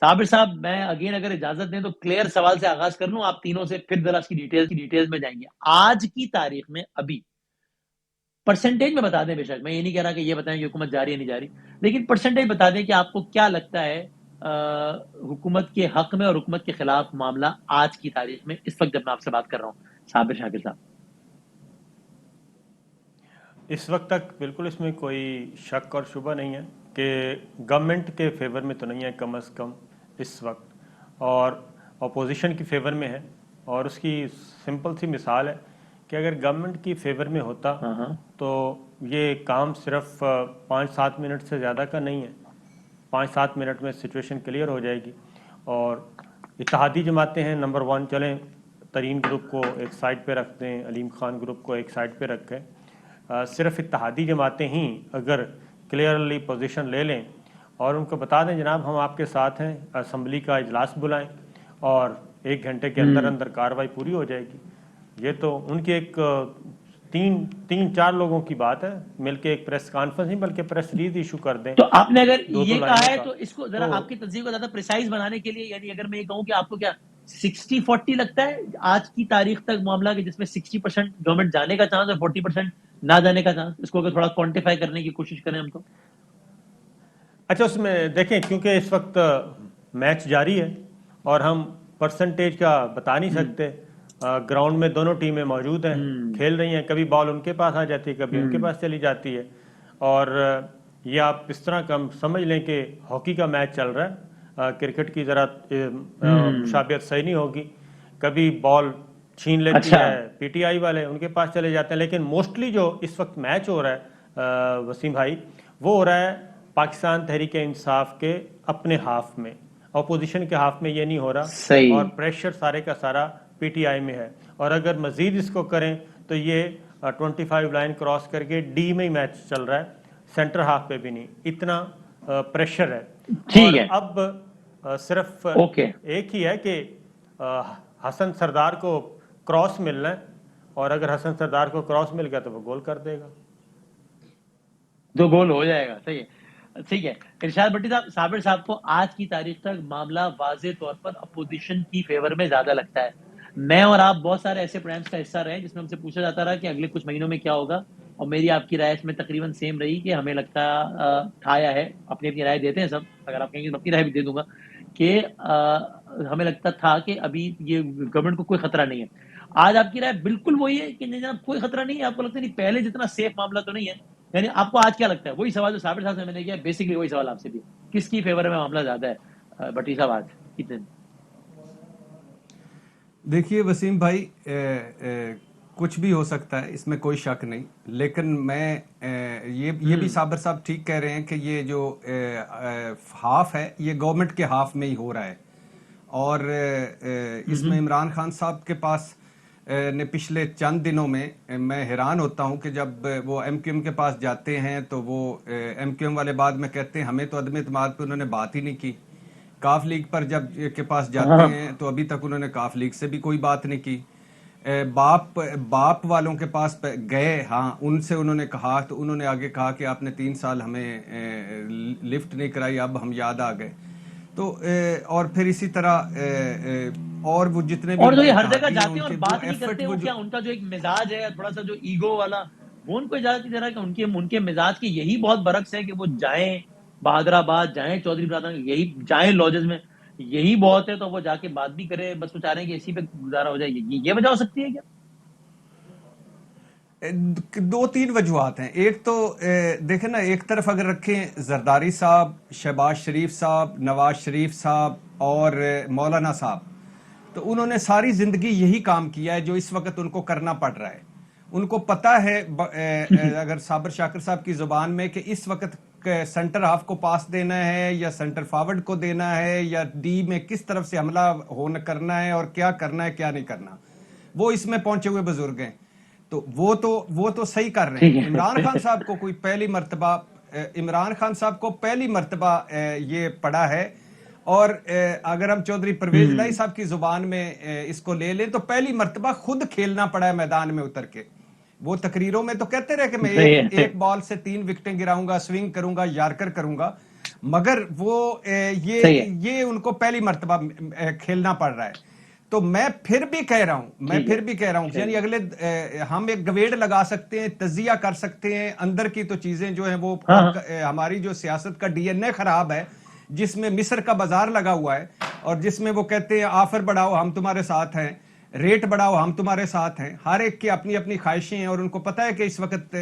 صابر صاحب میں اگین اگر اجازت دیں تو کلیئر سوال سے آغاز کر لوں، آپ تینوں سے پھر ذرا اس کی ڈیٹیلز میں جائیں گے. آج کی تاریخ میں ابھی پرسنٹیج میں بتا دیں، بے شک میں یہ نہیں کہہ رہا کہ یہ بتائیں کہ حکومت جاری ہے نہیں جاری، لیکن پرسنٹیج بتا دیں کہ آپ کو کیا لگتا ہے حکومت کے حق میں اور حکومت کے خلاف معاملہ آج کی تاریخ میں، اس وقت جب میں آپ سے بات کر رہا ہوں صابر شاکر صاحب. اس وقت تک بالکل اس میں کوئی شک اور شبہ نہیں ہے کہ گورنمنٹ کے فیور میں تو نہیں ہے کم از کم اس وقت، اور اپوزیشن کی فیور میں ہے. اور اس کی سمپل سی مثال ہے کہ اگر گورنمنٹ کی فیور میں ہوتا تو یہ کام صرف 5-7 منٹ سے زیادہ کا نہیں ہے. 5-7 منٹ میں سچویشن کلیئر ہو جائے گی. اور اتحادی جماعتیں ہیں نمبر 1، چلیں ترین گروپ کو ایک سائڈ پہ رکھ دیں، علیم خان گروپ کو ایک سائڈ پہ رکھیں، صرف اتحادی جماعتیں ہی اگر کلیئرلی پوزیشن لے لیں اور ان کو بتا دیں جناب ہم آپ کے ساتھ ہیں، اسمبلی کا اجلاس بلائیں اور 1 گھنٹے کے اندر اندر کارروائی پوری ہو جائے گی. یہ تو ان کی ایک 3-4 لوگوں کی بات ہے، مل کے ایک پریس کانفرنس نہیں بلکہ پریس ریلیز ایشو کر دیں. تو آپ نے اگر 2 یہ کہا لائنوں ہے کا تو اس کو ذرا آپ کی تنظیم کو زیادہ پریسائز بنانے کے لیے، یعنی اگر میں یہ کہوں کہ آپ کو کیا 60-40 لگتا ہے آج کی تاریخ تک معاملہ، کہ جس میں 60% گورنمنٹ جانے کا چانس اور 40% نہ جانے کا چانس، اس کو اگر تھوڑا کوانٹیفائی کرنے کی کوشش کریں ہم تو. اچھا اس میں دیکھیں کیونکہ اس وقت میچ جاری ہے اور ہم پرسنٹیج کا بتا نہیں سکتے. گراؤنڈ میں دونوں ٹیمیں موجود ہیں، کھیل رہی ہیں، کبھی بال ان کے پاس آ جاتی ہے کبھی ان کے پاس چلی جاتی ہے. اور یہ آپ اس طرح کا سمجھ لیں کہ ہاکی کا میچ چل رہا ہے، کرکٹ کی ذرا مشابہت صحیح نہیں ہوگی. کبھی بال چھین لیتی ہے پی ٹی آئی والے، ان کے پاس چلے جاتے ہیں. لیکن موسٹلی جو اس وقت میچ ہو رہا ہے وسیم بھائی، وہ ہو رہا ہے پاکستان تحریک انصاف کے اپنے ہاف میں، اپوزیشن کے ہاف میں یہ نہیں ہو رہا. اور پریشر سارے کا سارا پی ٹی آئی میں ہے. اور اگر مزید اس کو کریں تو یہ 25 لائن کراس کر کے ڈی میں ہی میچ چل رہا ہے، سینٹر ہاف پہ بھی نہیں. اتنا پریشر ہے. اور اب صرف ایک ہی ہے کہ حسن سردار کو کراس ملنا ہے، اور اگر حسن سردار کو کراس مل گیا تو وہ گول کر دے گا، 2 گول ہو جائے گا. صحیح ہے، ٹھیک ہے. ارشاد بھٹی صاحب، صابر صاحب کو آج کی تاریخ تک معاملہ واضح طور پر اپوزیشن کی فیور میں زیادہ لگتا ہے. میں اور آپ بہت سارے ایسے پروگرامز کا حصہ رہے جس میں ہم سے پوچھا جاتا رہا کہ اگلے کچھ مہینوں میں کیا ہوگا، اور میری آپ کی رائے اس میں تقریباً سیم رہی کہ ہمیں لگتا تھا یا ہے، اپنی اپنی رائے دیتے ہیں سب، اگر آپ کہیں گے تو اپنی رائے بھی دے دوں گا، کہ ہمیں لگتا تھا کہ ابھی یہ گورنمنٹ کو کوئی خطرہ نہیں ہے. آج آپ کی رائے بالکل وہی ہے کہ نہیں جناب کوئی خطرہ نہیں ہے؟ آپ کو لگتا ہے نہیں پہلے جتنا سیف معاملہ تو نہیں ہے؟ یعنی آپ کو آج کیا لگتا ہے؟ وہی سوال جو صابر صاحب سے میں نے کیا، بیسکلی وہی سوال آپ سے بھی، کس کی فیور میں معاملہ زیادہ ہے بٹی صاحب آج کتنے؟ دیکھیے وسیم بھائی، کچھ بھی ہو سکتا ہے، اس میں کوئی شک نہیں. لیکن میں یہ بھی صابر صاحب ٹھیک کہہ رہے ہیں کہ یہ جو ہاف ہے یہ گورنمنٹ کے ہاف میں ہی ہو رہا ہے. اور اس میں عمران خان صاحب کے پاس نے پچھلے چند دنوں میں حیران ہوتا ہوں کہ جب وہ ایم کیو ایم کے پاس جاتے ہیں تو وہ ایم کیو ایم والے بعد میں کہتے ہیں ہمیں تو عدم اعتماد پہ انہوں نے بات ہی نہیں کی. کاف لیگ پر جب کے پاس جاتے ہیں تو ابھی تک انہوں نے کاف لیگ سے بھی کوئی بات نہیں کی. باپ والوں کے پاس گئے، ہاں ان سے انہوں نے کہا تو انہوں نے آگے کہا کہ آپ نے 3 سال ہمیں لفٹ نہیں کرائی، اب ہم یاد آ گئے. تو اور پھر اسی طرح اور وہ جتنے بھی اور جو یہ ہر جگہ اتحادی ہیں جاتے ان ہیں اور کے وہ بات نہیں ایفرٹ، کرتے، وہ کیا ان کا جو ایک مزاج ہے تھوڑا سا جو ایگو والا، وہ ان کو اجازت نہیں دے رہا کہ ان کے مزاج کی یہی بہت برعکس ہے کہ وہ جائیں بہادر آباد، جائیں چودھری برادر، یہی جائیں لوجز میں، یہی بہت ہے تو وہ جا کے بات بھی کرے، بس وہ چاہ رہے ہیں کہ اسی پہ گزارا ہو جائے. یہ وجہ ہو سکتی ہے کیا؟ 2-3 وجوہات ہیں. ایک تو دیکھیں نا، ایک طرف اگر رکھیں زرداری صاحب، شہباز شریف صاحب، نواز شریف صاحب اور مولانا صاحب، تو انہوں نے ساری زندگی یہی کام کیا ہے جو اس وقت ان کو کرنا پڑ رہا ہے. ان کو پتہ ہے اگر صابر شاکر صاحب کی زبان میں کہ اس وقت سینٹر ہاف کو پاس دینا ہے یا سینٹر فارورڈ کو دینا ہے یا ڈی میں کس طرف سے حملہ ہونا کرنا ہے اور کیا کرنا ہے کیا نہیں کرنا، وہ اس میں پہنچے ہوئے بزرگ ہیں. تو وہ تو صحیح کر رہے ہیں. عمران خان صاحب کو پہلی مرتبہ یہ پڑا ہے. اور اگر ہم چودھری پرویز الہی صاحب کی زبان میں اس کو لے لیں تو پہلی مرتبہ خود کھیلنا پڑا ہے میدان میں اتر کے. وہ تقریروں میں تو کہتے رہے کہ میں ایک بال سے 3 وکٹیں گراؤں گا، سوئنگ کروں گا، یارکر کروں گا، مگر وہ صحیح ہے، یہ ان کو پہلی مرتبہ کھیلنا پڑ رہا ہے. تو میں پھر بھی کہہ رہا ہوں ٹھیک یعنی ہے، اگلے ہم ایک گویڑ لگا سکتے ہیں, تجزیہ کر سکتے ہیں, اندر کی تو چیزیں جو ہیں وہ, ہاں اور ہاں ہماری جو سیاست کا ڈی این اے خراب ہے, جس میں مصر کا بازار لگا ہوا ہے, اور جس میں وہ کہتے ہیں آفر بڑھاؤ ہم تمہارے ساتھ ہیں, ریٹ بڑھاؤ ہم تمہارے ساتھ ہیں. ہر ایک کی اپنی اپنی خواہشیں ہیں, اور ان کو پتہ ہے کہ اس وقت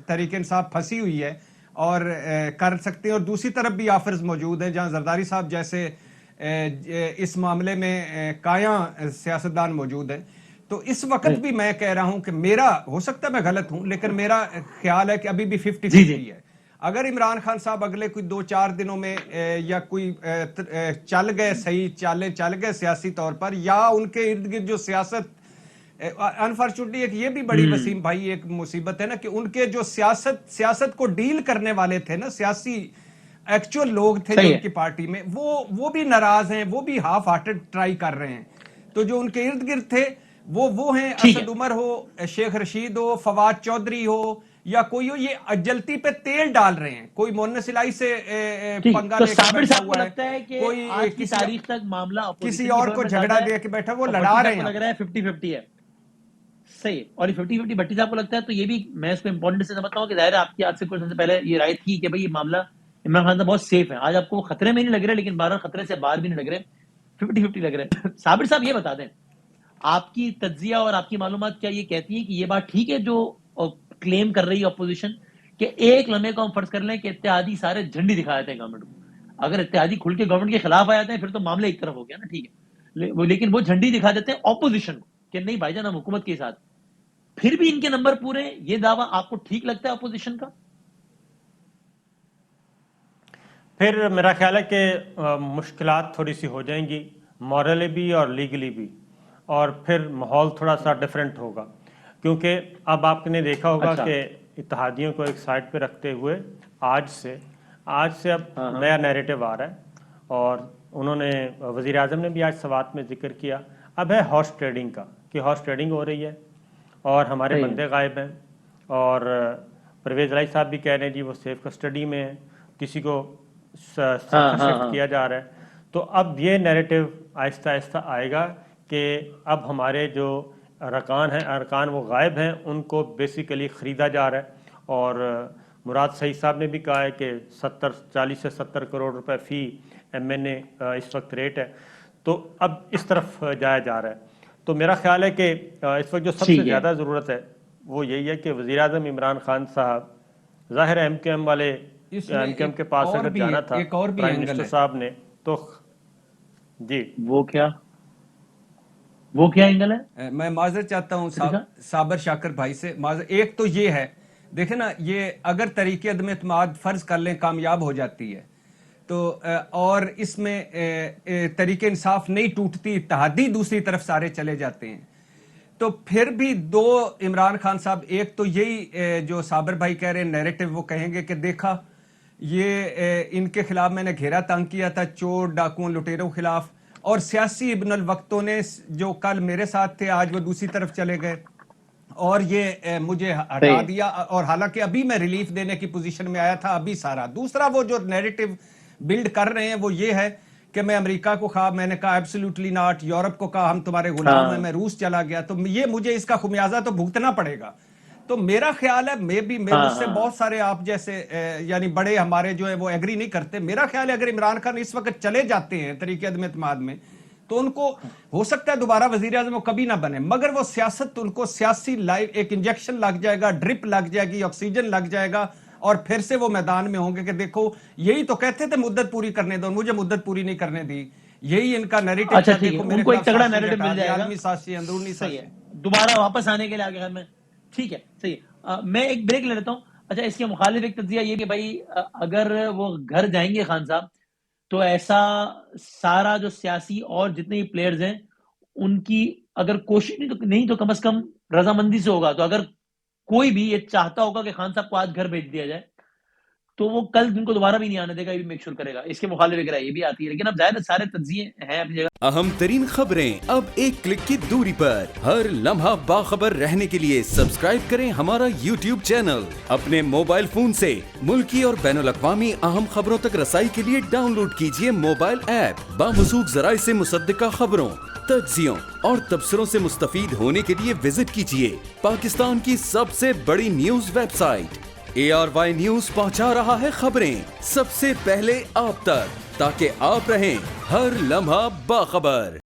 تحریک انصاف پھنسی ہوئی ہے اور کر سکتے ہیں. اور دوسری طرف بھی آفرز موجود ہیں جہاں زرداری صاحب جیسے اس معاملے میں کایاں سیاستدان موجود ہیں. تو اس وقت بھی میں کہہ رہا ہوں کہ میرا, ہو سکتا ہے میں غلط ہوں, لیکن میرا خیال ہے کہ ابھی بھی 50-50 ہے. اگر عمران خان صاحب اگلے کوئی 2-4 دنوں میں یا کوئی چل گئے, صحیح چالیں چل گئے سیاسی طور پر, یا ان کے ارد گرد جو سیاست, انفارچونیٹلی ایک یہ بھی بڑی وسیم بھائی ایک مصیبت ہے نا, کہ ان کے جو سیاست کو ڈیل کرنے والے تھے نا, سیاسی ایکچوئل لوگ تھے جو صحیح ان ہے، کی پارٹی میں, وہ بھی ناراض ہیں, وہ بھی ہاف ہارٹڈ ٹرائی کر رہے ہیں. تو جو ان کے ارد گرد تھے وہ ہیں, ٹھیک ہے، اسد عمر ہو, شیخ رشید ہو, فواد چودھری ہو, یا کوئی ہو, یہ جلتی پہ تیل ڈال رہے ہیں. کوئی مونس الہی سے ٹھیک. پنگا تو لے کے صابر بیٹھا صاحب کو ہوا ہے, لگتا ہے کہ کوئی آج کی تاریخ تک معاملہ کسی اپوزیشن کی اور فیور کو میں جھگڑا زیادہ ہے دے کے بیٹھا, وہ اور لڑا بھٹی رہے صاحب ہیں کو لگ اب. رہا ہے 50-50 ہے. صحیح ہے. اور یہ 50-50 بھٹی صاحب کو لگتا ہے, تو یہ بھی میں اس کو امپورٹنٹ سے سمجھتا ہوں کہ ظاہر ہے آپ کی آج سے کچھ دن سے پہلے یہ رائے تھی کہ بھائی یہ معاملہ عمران خان صاحب بہت سیف ہے. آج آپ کو وہ خطرے میں نہیں لگ رہے, لیکن 12 خطرے سے باہر بھی نہیں لگ رہے, 50-50 لگ رہے. صابر صاحب یہ بتا دیں, آپ کی تجزیہ اور آپ کی معلومات کیا یہ کہتی ہیں کہ یہ بات ٹھیک ہے جو کلیم کر رہی ہے اپوزیشن, کہ ایک لمحے کو ہم فرض کر لیں کہ اتحادی سارے جھنڈی دکھا دیتے ہیں گورنمنٹ کو, اگر اتحادی کھل کے گورنمنٹ کے خلاف آ جاتے ہیں پھر تو معاملہ ایک طرف ہو گیا نا, ٹھیک ہے, لیکن وہ جھنڈی دکھا دیتے ہیں اپوزیشن کو کہ نہیں بھائی جان ہم حکومت کے ساتھ, پھر بھی ان کے نمبر پورے ہیں. یہ دعویٰ آپ کو ٹھیک لگتا ہے اپوزیشن کا؟ پھر میرا خیال ہے کہ مشکلات تھوڑی سی ہو جائیں گی, مورلی بھی اور لیگلی بھی, اور پھر ماحول تھوڑا سا ڈیفرنٹ ہوگا. کیونکہ اب آپ نے دیکھا ہوگا اچھا. کہ اتحادیوں کو ایک سائڈ پہ رکھتے ہوئے آج سے اب ہاں ہاں نیا نیریٹو آ رہا ہے. اور انہوں نے, وزیر اعظم نے بھی آج سوات میں ذکر کیا, اب ہے ہارس ٹریڈنگ کا, کہ ہارس ٹریڈنگ ہو رہی ہے اور ہمارے صحیح ہے. بندے غائب ہیں. اور پرویز رائی صاحب بھی کہہ رہے ہیں جی وہ سیف کسٹڈی میں ہیں, کسی کو ہاں سرکھر ہاں شفٹ ہاں کیا جا رہا ہے. تو اب یہ نیریٹو آہستہ آہستہ آئے گا کہ اب ہمارے جو ارکان وہ غائب ہیں, ان کو بیسیکلی خریدا جا رہا ہے. اور مراد سعید صاحب نے بھی کہا ہے کہ 40 سے 70 کروڑ روپے فی ایم این اے اس وقت ریٹ ہے. تو اب اس طرف جایا جا رہا ہے. تو میرا خیال ہے کہ اس وقت جو سب سے ٹھیک ہے. زیادہ ضرورت ہے وہ یہی ہے کہ وزیر اعظم عمران خان صاحب, ظاہر ہے ایم کیو ایم والے, اس میں ایم کیو ایم کے پاس اگر جانا تھا ایک اور بھی پرائم اینگل منسٹر ہے. صاحب نے تو جی وہ کیا اینگل ہے میں معذرت چاہتا ہوں بھٹی صاحب؟ صابر شاکر بھائی سے. ایک تو یہ ہے, دیکھیں نا, یہ اگر طریق عدم اعتماد فرض کر لیں کامیاب ہو جاتی ہے تو, اور اس میں طریق انصاف نہیں ٹوٹتی, اتحادی دوسری طرف سارے چلے جاتے ہیں, تو پھر بھی دو عمران خان صاحب, ایک تو یہی جو صابر بھائی کہہ رہے ہیں نیریٹو, وہ کہیں گے کہ دیکھا یہ ان کے خلاف میں نے گھیرا تنگ کیا تھا, چور ڈاکوؤں لٹیروں خلاف, اور سیاسی ابن الوقتوں نے جو کل میرے ساتھ تھے آج وہ دوسری طرف چلے گئے اور یہ مجھے ہٹا صحیح ہے. دیا. اور حالانکہ ابھی میں ریلیف دینے کی پوزیشن میں آیا تھا ابھی سارا. دوسرا وہ جو نیریٹو بلڈ کر رہے ہیں وہ یہ ہے کہ میں امریکہ کو کہا, میں نے کہا ایبسلیوٹلی ناٹ, یورپ کو کہا ہم تمہارے غلام ہیں, ہاں میں روس چلا گیا, تو یہ مجھے اس کا خمیازہ تو بھگتنا پڑے گا. تو میرا خیال ہے, مجھ ہاں سے ہاں بہت سارے آپ جیسے یعنی بڑے ہمارے جو ہیں وہ ایگری نہیں کرتے. میرا خیال ہے اگر عمران خان اس وقت چلے جاتے ہیں طریق عدم اعتماد میں تو ان کو ہو سکتا ہے دوبارہ وزیر اعظم وہ کبھی نہ بنے, مگر وہ سیاست, ان کو سیاسی لائف ایک انجیکشن لگ جائے گا, ڈرپ لگ جائے گی, آکسیجن لگ جائے گا, اور پھر سے وہ میدان میں ہوں گے کہ دیکھو یہی تو کہتے تھے مدت پوری کرنے دو, مجھے مدت پوری نہیں کرنے دی, یہی ان کا نیریٹو اچھا تھا, ٹھیک ہے, دیکھو ان میرے کو ایک خلاف تگڑا سازشیں نیریٹو ہٹا مل دی, جائے گا. عالمی سازشیں, اندرونی صحیح ہے, سازشیں. دوبارہ واپس آنے کے لیے آگے خیال میں. ٹھیک ہے, صحیح ہے. میں ایک بریک لے لیتا ہوں. اچھا, اس کے مخالف ایک تجزیہ یہ کہ بھائی اگر وہ گھر جائیں گے خان صاحب تو ایسا سارا جو سیاسی اور جتنے بھی پلیئرز ہیں ان کی اگر کوشش نہیں تو کم از کم رضامندی سے ہوگا. تو اگر کوئی بھی یہ چاہتا ہوگا کہ خان صاحب کو آج گھر بھیج دیا جائے تو وہ کل ان کو دوبارہ بھی نہیں آنے دے گا, یہ بھی میک شور کرے گا. اس کے مخالف وغیرہ یہ بھی آتی ہے, لیکن اب ظاہر ہے سارے تجزیے ہیں اپنی جگہ. اہم ترین خبریں اب ایک کلک کی دوری پر. ہر لمحہ باخبر رہنے کے لیے سبسکرائب کریں ہمارا YouTube چینل. اپنے موبائل فون سے ملکی اور بین الاقوامی اہم خبروں تک رسائی کے لیے ڈاؤن لوڈ کیجیے موبائل ایپ. باموثوق ذرائع سے مصدقہ خبروں, تجزیوں اور تبصروں سے مستفید ہونے کے لیے وزٹ کیجیے پاکستان کی سب سے بڑی news website. ARY news پہنچا رہا ہے خبریں سب سے پہلے آپ تک, تاکہ آپ رہیں ہر لمحہ باخبر.